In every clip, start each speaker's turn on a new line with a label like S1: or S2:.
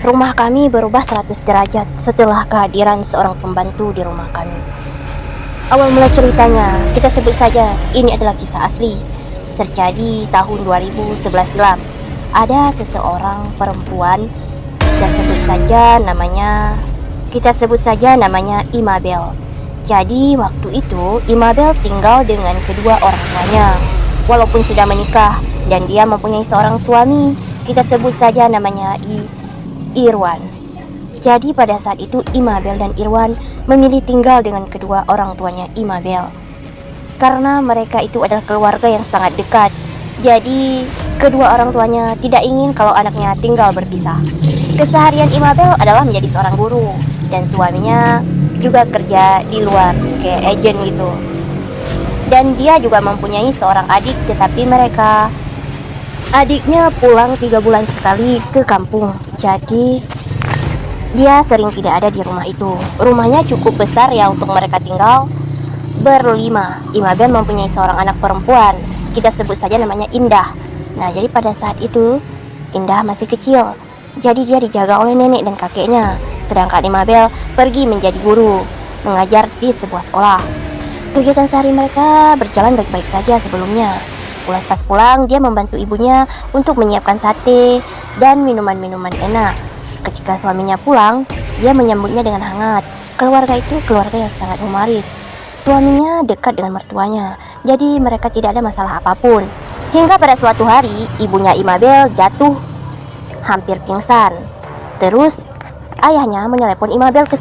S1: Rumah kami berubah 100 derajat setelah kehadiran seorang pembantu di rumah kami. Awal mula ceritanya, kita sebut saja ini adalah kisah asli. Terjadi tahun 2011 silam. Ada seseorang perempuan, kita sebut saja namanya Imabel. Jadi waktu itu Imabel tinggal dengan kedua orang tuanya. Walaupun sudah menikah dan dia mempunyai seorang suami, kita sebut saja namanya Irwan. Jadi pada saat itu Imabel dan Irwan memilih tinggal dengan kedua orang tuanya Imabel. Karena mereka itu adalah keluarga yang sangat dekat. Jadi kedua orang tuanya tidak ingin kalau anaknya tinggal berpisah. Keseharian Imabel adalah menjadi seorang guru dan suaminya juga kerja di luar kayak agen gitu. Dan dia juga mempunyai seorang adik, tetapi adiknya pulang 3 bulan sekali ke kampung. Jadi dia sering tidak ada di rumah itu. Rumahnya cukup besar ya untuk mereka tinggal berlima. Imabel mempunyai seorang anak perempuan, kita sebut saja namanya Indah. Nah jadi pada saat itu Indah masih kecil, jadi dia dijaga oleh nenek dan kakeknya. Sedangkan Imabel pergi menjadi guru, mengajar di sebuah sekolah. Kegiatan sehari mereka berjalan baik-baik saja sebelumnya. Pas pulang, dia membantu ibunya untuk menyiapkan sate dan minuman-minuman enak. Ketika suaminya pulang, dia menyambutnya dengan hangat. Keluarga itu keluarga yang sangat humoris. Suaminya dekat dengan mertuanya, jadi mereka tidak ada masalah apapun. Hingga pada suatu hari, ibunya Imabel jatuh hampir pingsan. Terus, ayahnya menelepon Imabel di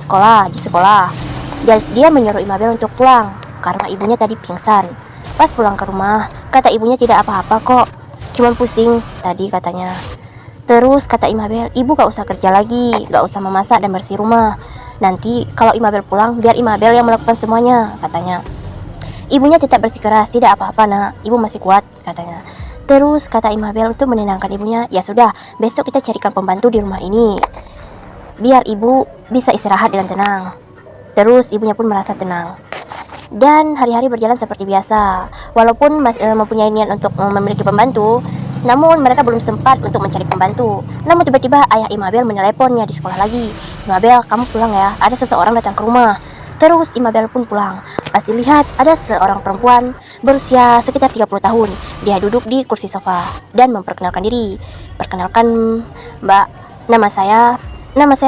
S1: sekolah. Dia menyuruh Imabel untuk pulang, karena ibunya tadi pingsan. Pas pulang ke rumah, kata ibunya tidak apa-apa kok, cuman pusing tadi katanya. Terus kata Imabel, ibu gak usah kerja lagi, gak usah memasak dan bersih rumah. Nanti kalau Imabel pulang, biar Imabel yang melakukan semuanya, katanya. Ibunya tetap bersikeras, tidak apa-apa nak, ibu masih kuat, katanya. Terus kata Imabel untuk menenangkan ibunya, ya sudah, besok kita carikan pembantu di rumah ini, biar ibu bisa istirahat dengan tenang. Terus ibunya pun merasa tenang. Dan hari-hari berjalan seperti biasa. Walaupun mempunyai niat untuk memiliki pembantu, namun mereka belum sempat untuk mencari pembantu. Namun tiba-tiba ayah Imabel meneleponnya di sekolah lagi. Imabel, kamu pulang ya, ada seseorang datang ke rumah. Terus Imabel pun pulang. Pas dilihat, ada seorang perempuan berusia sekitar 30 tahun. Dia duduk di kursi sofa dan memperkenalkan diri. Perkenalkan mbak, nama saya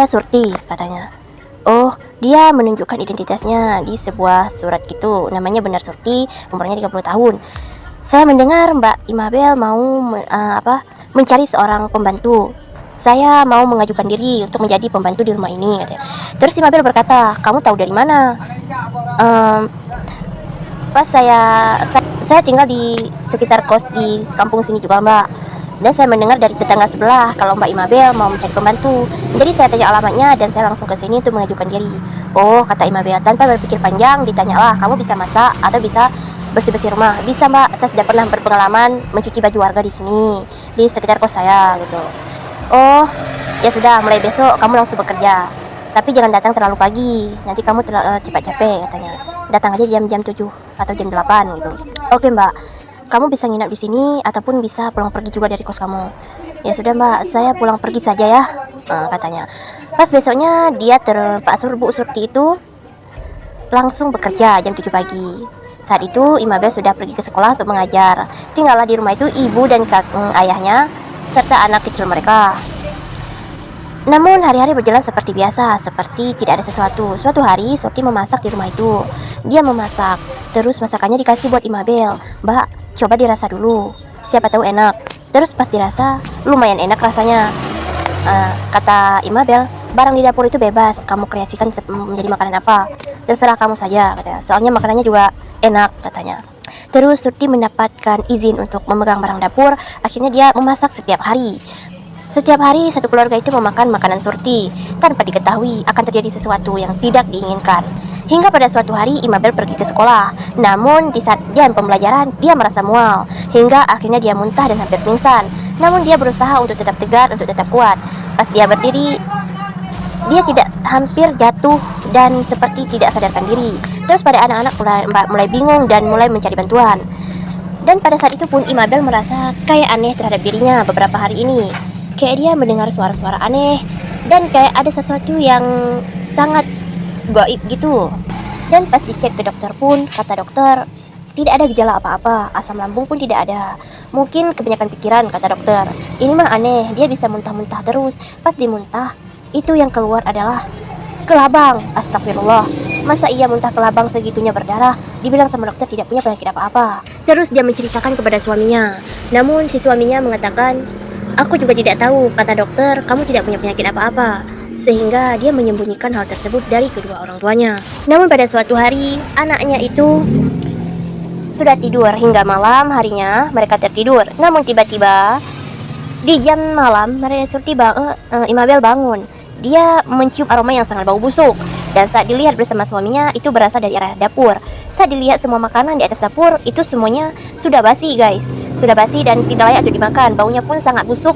S1: Surti, katanya. Oh, dia menunjukkan identitasnya di sebuah surat gitu. Namanya benar Surti, umurnya 30 tahun. Saya mendengar Mbak Imabel mau mencari seorang pembantu. Saya mau mengajukan diri untuk menjadi pembantu di rumah ini, katanya. Terus Imabel berkata, kamu tahu dari mana? Saya tinggal di sekitar kos di kampung sini juga mbak. Dan saya mendengar dari tetangga sebelah kalau Mbak Imabel mau mencari pembantu. Jadi saya tanya alamatnya dan saya langsung ke sini untuk mengajukan diri. Oh, kata Imabel, tanpa berpikir panjang ditanyalah, kamu bisa masak atau bisa bersih-bersih rumah? Bisa mbak, saya sudah pernah berpengalaman mencuci baju warga di sini, di sekitar kos saya gitu. Oh, ya sudah, mulai besok kamu langsung bekerja. Tapi jangan datang terlalu pagi, nanti kamu cepat capek, katanya. Datang aja jam 7 atau jam 8 gitu. Oke mbak, kamu bisa nginap di sini ataupun bisa pulang pergi juga dari kos kamu. Ya sudah mbak, saya pulang pergi saja ya, katanya. Pas besoknya Bu Surti itu langsung bekerja jam 7 pagi. Saat itu Imabel sudah pergi ke sekolah untuk mengajar. Tinggallah di rumah itu ibu dan ayahnya serta anak kecil mereka. Namun hari-hari berjalan seperti biasa, seperti tidak ada sesuatu. Suatu hari Surti memasak di rumah itu. Dia memasak, terus masakannya dikasih buat Imabel. Mbak, coba dirasa dulu, siapa tahu enak. Terus pas dirasa, lumayan enak rasanya. Kata Imabel, barang di dapur itu bebas, kamu kreasikan menjadi makanan apa, terserah kamu saja, katanya. Soalnya makanannya juga enak, katanya. Terus Surti mendapatkan izin untuk memegang barang dapur. Akhirnya dia memasak setiap hari. Setiap hari satu keluarga itu memakan makanan Surti tanpa diketahui akan terjadi sesuatu yang tidak diinginkan. Hingga pada suatu hari Imabel pergi ke sekolah. Namun di saat jam pembelajaran dia merasa mual, hingga akhirnya dia muntah dan hampir pingsan. Namun dia berusaha untuk tetap tegar, untuk tetap kuat. Pas dia berdiri, dia tidak hampir jatuh dan seperti tidak sadarkan diri. Terus pada anak-anak mulai bingung dan mulai mencari bantuan. Dan pada saat itu pun Imabel merasa kayak aneh terhadap dirinya beberapa hari ini. Kayak dia mendengar suara-suara aneh dan kayak ada sesuatu yang sangat gaib gitu. Dan pas dicek ke dokter pun, kata dokter, tidak ada gejala apa-apa, asam lambung pun tidak ada. Mungkin kebanyakan pikiran, kata dokter. Ini mah aneh, dia bisa muntah-muntah terus. Pas dimuntah, itu yang keluar adalah kelabang. Astagfirullah. Masa iya muntah kelabang segitunya berdarah? Dibilang sama dokter tidak punya penyakit apa-apa. Terus dia menceritakan kepada suaminya. Namun si suaminya mengatakan, aku juga tidak tahu, kata dokter, kamu tidak punya penyakit apa-apa. Sehingga dia menyembunyikan hal tersebut dari kedua orang tuanya. Namun pada suatu hari, anaknya itu sudah tidur hingga malam harinya mereka tertidur. Namun tiba-tiba di jam malam Imabel bangun. Dia mencium aroma yang sangat bau busuk. Dan saat dilihat bersama suaminya, itu berasal dari arah dapur. Saat dilihat semua makanan di atas dapur, itu semuanya sudah basi guys. Sudah basi dan tidak layak untuk dimakan. Baunya pun sangat busuk,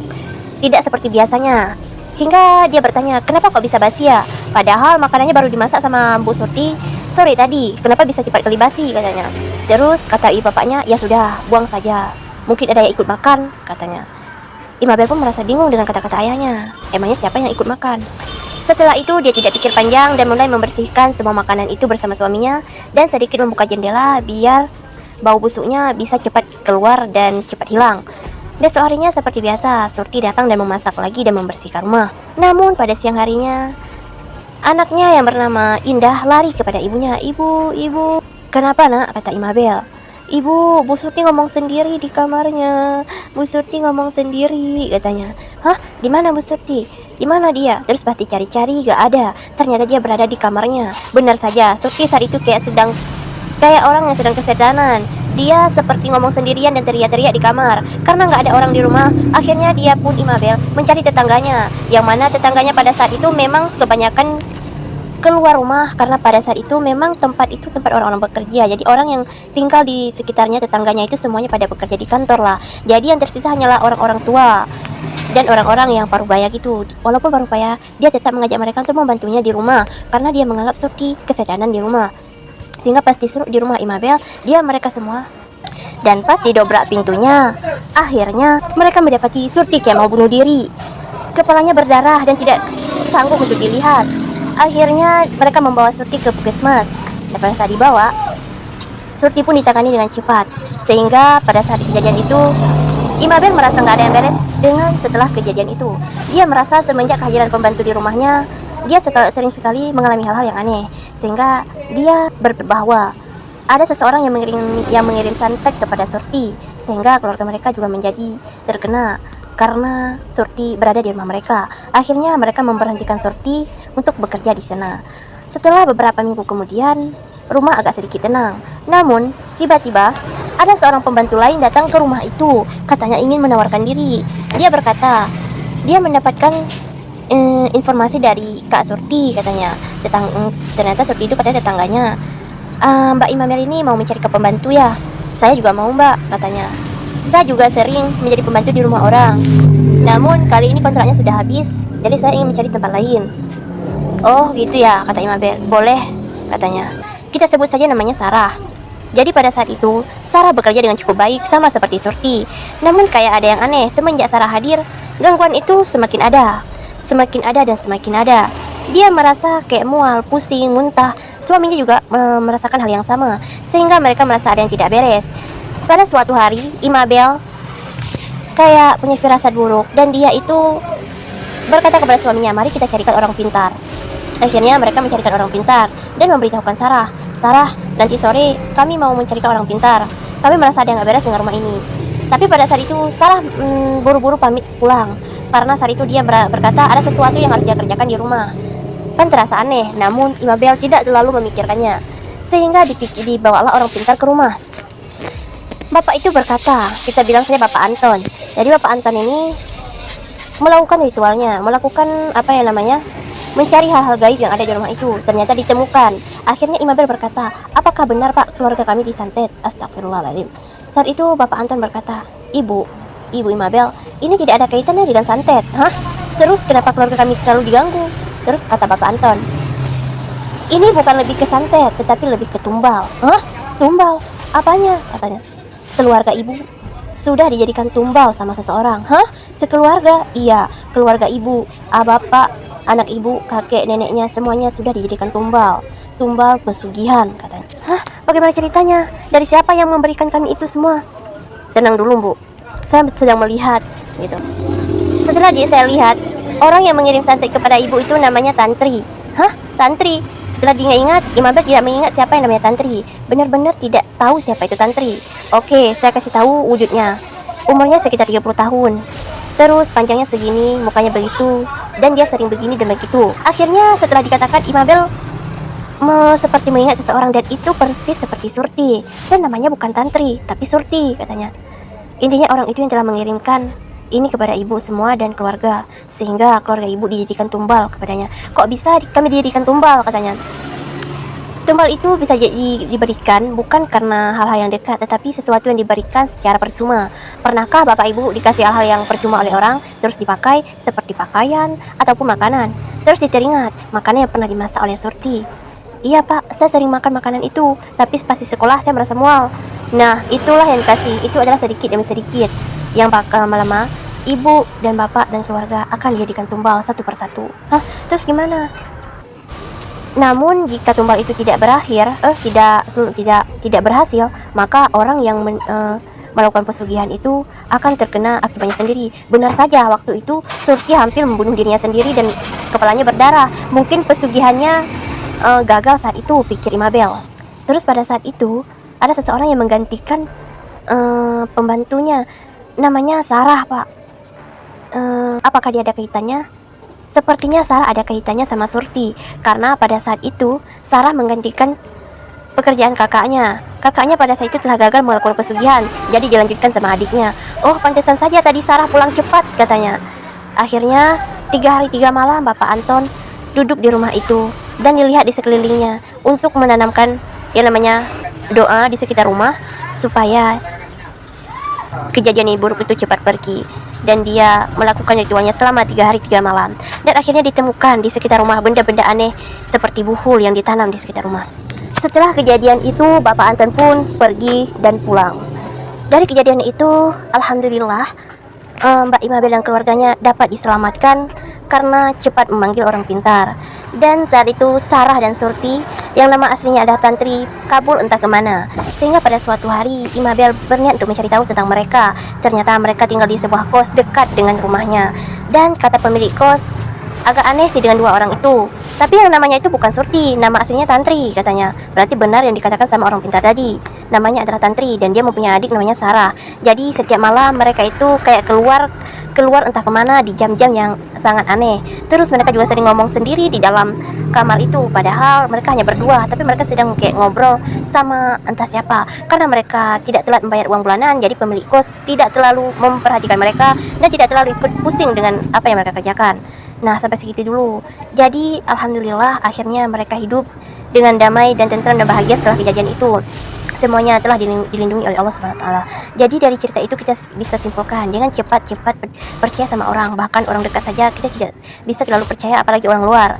S1: tidak seperti biasanya. Hingga dia bertanya, kenapa kok bisa basi ya? Padahal makanannya baru dimasak sama Bu Surti sore tadi. Kenapa bisa cepat kali basi, katanya. Terus kata ibu bapaknya, ya sudah, buang saja. Mungkin ada yang ikut makan, katanya. Imabel pun merasa bingung dengan kata-kata ayahnya. Emangnya siapa yang ikut makan? Setelah itu dia tidak pikir panjang dan mulai membersihkan semua makanan itu bersama suaminya dan sedikit membuka jendela biar bau busuknya bisa cepat keluar dan cepat hilang. Besok harinya seperti biasa, Surti datang dan memasak lagi dan membersihkan rumah. Namun pada siang harinya, anaknya yang bernama Indah lari kepada ibunya. Ibu, kenapa nak? Kata Imabel. Ibu, Bu Surti ngomong sendiri di kamarnya. Bu Surti ngomong sendiri, katanya. Hah? Di mana Bu Surti? Di mana dia? Terus pasti cari-cari, gak ada. Ternyata dia berada di kamarnya. Benar saja, Surti saat itu kayak orang yang sedang kesetanan. Dia seperti ngomong sendirian dan teriak-teriak di kamar. Karena gak ada orang di rumah, akhirnya dia pun Imabel mencari tetangganya. Yang mana tetangganya pada saat itu memang kebanyakan keluar rumah, karena pada saat itu memang tempat itu tempat orang-orang bekerja. Jadi orang yang tinggal di sekitarnya tetangganya itu semuanya pada bekerja di kantor lah. Jadi yang tersisa hanyalah orang-orang tua dan orang-orang yang parubaya gitu. Walaupun parubaya, dia tetap mengajak mereka untuk membantunya di rumah karena dia menganggap Surti kesadaran di rumah. Sehingga pas disuruh di rumah Imabel, dia mereka semua. Dan pas didobrak pintunya, akhirnya mereka mendapati Surti yang mau bunuh diri. Kepalanya berdarah dan tidak sanggup untuk dilihat. Akhirnya mereka membawa Surti ke puskesmas. Dan pada saat dibawa, Surti pun ditangani dengan cepat. Sehingga pada saat kejadian itu, Imabel merasa nggak ada yang beres dengan setelah kejadian itu. Dia merasa semenjak kehadiran pembantu di rumahnya, dia sering sekali mengalami hal-hal yang aneh. Sehingga dia berpikir bahwa ada seseorang yang mengirim santet kepada Surti. Sehingga keluarga mereka juga menjadi terkena karena Surti berada di rumah mereka. Akhirnya mereka memberhentikan Surti untuk bekerja di sana. Setelah beberapa minggu kemudian, rumah agak sedikit tenang. Namun, tiba-tiba ada seorang pembantu lain datang ke rumah itu. Katanya ingin menawarkan diri. Dia berkata, dia mendapatkan informasi dari Kak Surti, katanya. Ternyata Surti itu katanya tetangganya. Mbak Imamel ini mau mencari ke pembantu ya? Saya juga mau, Mbak, katanya. Saya juga sering menjadi pembantu di rumah orang. Namun kali ini kontraknya sudah habis, jadi saya ingin mencari tempat lain. Oh gitu ya, kata Imabel. Boleh, katanya. Kita sebut saja namanya Sarah. Jadi pada saat itu, Sarah bekerja dengan cukup baik sama seperti Surti. Namun kayak ada yang aneh, semenjak Sarah hadir, gangguan itu semakin ada. Semakin ada dan semakin ada. Dia merasa kayak mual, pusing, muntah. Suaminya juga merasakan hal yang sama. Sehingga mereka merasa ada yang tidak beres. Pada suatu hari, Imabel kayak punya firasat buruk. Dan dia itu berkata kepada suaminya, mari kita carikan orang pintar. Akhirnya mereka mencarikan orang pintar dan memberitahukan Sarah, Sarah, nanti sore kami mau mencarikan orang pintar. Kami merasa ada yang gak beres dengan rumah ini. Tapi pada saat itu Sarah buru-buru pamit pulang. Karena saat itu dia berkata ada sesuatu yang harus dia kerjakan di rumah. Kan terasa aneh, namun Imabel tidak terlalu memikirkannya. Sehingga dibawalah orang pintar ke rumah. Bapak itu berkata, kita bilang saja Bapak Anton. Jadi Bapak Anton ini melakukan ritualnya, melakukan mencari hal-hal gaib yang ada di rumah itu. Ternyata ditemukan. Akhirnya Imabel berkata, apakah benar Pak keluarga kami disantet? Astagfirullahaladzim. Saat itu Bapak Anton berkata, Ibu Imabel, ini tidak ada kaitannya dengan santet. Hah? Terus kenapa keluarga kami terlalu diganggu? Terus kata Bapak Anton, ini bukan lebih ke santet, tetapi lebih ke tumbal. Hah? Tumbal? Apanya? Katanya. Keluarga ibu sudah dijadikan tumbal sama seseorang. Hah? Sekeluarga? Iya, keluarga ibu, bapak, anak ibu, kakek, neneknya semuanya sudah dijadikan tumbal. Tumbal pesugihan katanya. Hah? Bagaimana ceritanya? Dari siapa yang memberikan kami itu semua? Tenang dulu Bu, saya sedang melihat gitu. Setelah saya lihat, orang yang mengirim santet kepada ibu itu namanya Tantri. Hah? Tantri? Setelah diingat-ingat, Imabel tidak mengingat siapa yang namanya Tantri. Benar-benar tidak tahu siapa itu Tantri. Oke, saya kasih tahu wujudnya. Umurnya sekitar 30 tahun. Terus panjangnya segini, mukanya begitu, dan dia sering begini dan begitu. Akhirnya setelah dikatakan, Imabel seperti mengingat seseorang, dan itu persis seperti Surti. Dan namanya bukan Tantri, tapi Surti katanya. Intinya orang itu yang telah mengirimkan ini kepada ibu semua dan keluarga, sehingga keluarga ibu dijadikan tumbal kepadanya. Kok bisa kami dijadikan tumbal katanya? Tumbal itu bisa diberikan bukan karena hal-hal yang dekat, tetapi sesuatu yang diberikan secara percuma. Pernahkah bapak ibu dikasih hal-hal yang percuma oleh orang, terus dipakai seperti pakaian ataupun makanan? Terus diteringat makanan yang pernah dimasak oleh Surti. Iya pak, saya sering makan makanan itu, tapi pas di sekolah saya merasa mual. Nah, itulah yang dikasih, itu adalah sedikit demi sedikit, yang bakal lama-lama ibu dan bapak dan keluarga akan dijadikan tumbal satu persatu. Hah? Terus gimana? Namun jika tumbal itu tidak berakhir, tidak berhasil, maka orang yang melakukan pesugihan itu akan terkena akibatnya sendiri. Benar saja, waktu itu Surti hampir membunuh dirinya sendiri dan kepalanya berdarah. Mungkin pesugihannya gagal saat itu, pikir Imabel. Terus pada saat itu ada seseorang yang menggantikan pembantunya, namanya Sarah pak. Apakah dia ada kaitannya? Sepertinya Sarah ada kaitannya sama Surti, karena pada saat itu Sarah menggantikan pekerjaan kakaknya. Kakaknya pada saat itu telah gagal melakukan pesugihan, jadi dilanjutkan sama adiknya. Oh, pantesan saja tadi Sarah pulang cepat katanya. Akhirnya 3 hari 3 malam Bapak Anton duduk di rumah itu dan dilihat di sekelilingnya untuk menanamkan yang namanya doa di sekitar rumah supaya kejadian yang buruk itu cepat pergi. Dan dia melakukan ritualnya selama 3 hari 3 malam. Dan akhirnya ditemukan di sekitar rumah benda-benda aneh seperti buhul yang ditanam di sekitar rumah. Setelah kejadian itu, Bapak Anton pun pergi dan pulang. Dari kejadian itu, alhamdulillah Mbak Imabel dan keluarganya dapat diselamatkan karena cepat memanggil orang pintar. Dan saat itu Sarah dan Surti, yang nama aslinya adalah Tantri, kabur entah kemana. Sehingga pada suatu hari Imabel berniat untuk mencari tahu tentang mereka. Ternyata mereka tinggal di sebuah kos dekat dengan rumahnya. Dan kata pemilik kos, agak aneh sih dengan 2 orang itu, tapi yang namanya itu bukan Surti, nama aslinya Tantri katanya. Berarti benar yang dikatakan sama orang pintar tadi, namanya adalah Tantri, dan dia mempunyai adik namanya Sarah. Jadi setiap malam mereka itu kayak keluar entah kemana di jam-jam yang sangat aneh. Terus mereka juga sering ngomong sendiri di dalam kamar itu, padahal mereka hanya berdua, tapi mereka sedang kayak ngobrol sama entah siapa. Karena mereka tidak telat membayar uang bulanan, jadi pemilik kos tidak terlalu memperhatikan mereka dan tidak terlalu ikut pusing dengan apa yang mereka kerjakan. Nah, sampai segitu dulu. Jadi alhamdulillah akhirnya mereka hidup dengan damai dan tentram dan bahagia setelah kejadian itu. Semuanya telah dilindungi oleh Allah Subhanahu wa taala. Jadi dari cerita itu kita bisa simpulkan, jangan cepat-cepat percaya sama orang, bahkan orang dekat saja kita tidak bisa terlalu percaya, apalagi orang luar.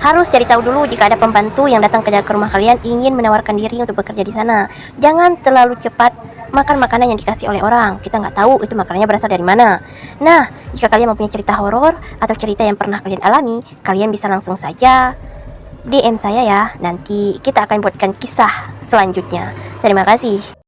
S1: Harus cari tahu dulu jika ada pembantu yang datang ke rumah kalian ingin menawarkan diri untuk bekerja di sana. Jangan terlalu cepat makan makanan yang dikasih oleh orang. Kita nggak tahu itu makanannya berasal dari mana. Nah, jika kalian mempunyai cerita horor atau cerita yang pernah kalian alami, kalian bisa langsung saja DM saya ya. Nanti kita akan buatkan kisah selanjutnya. Terima kasih.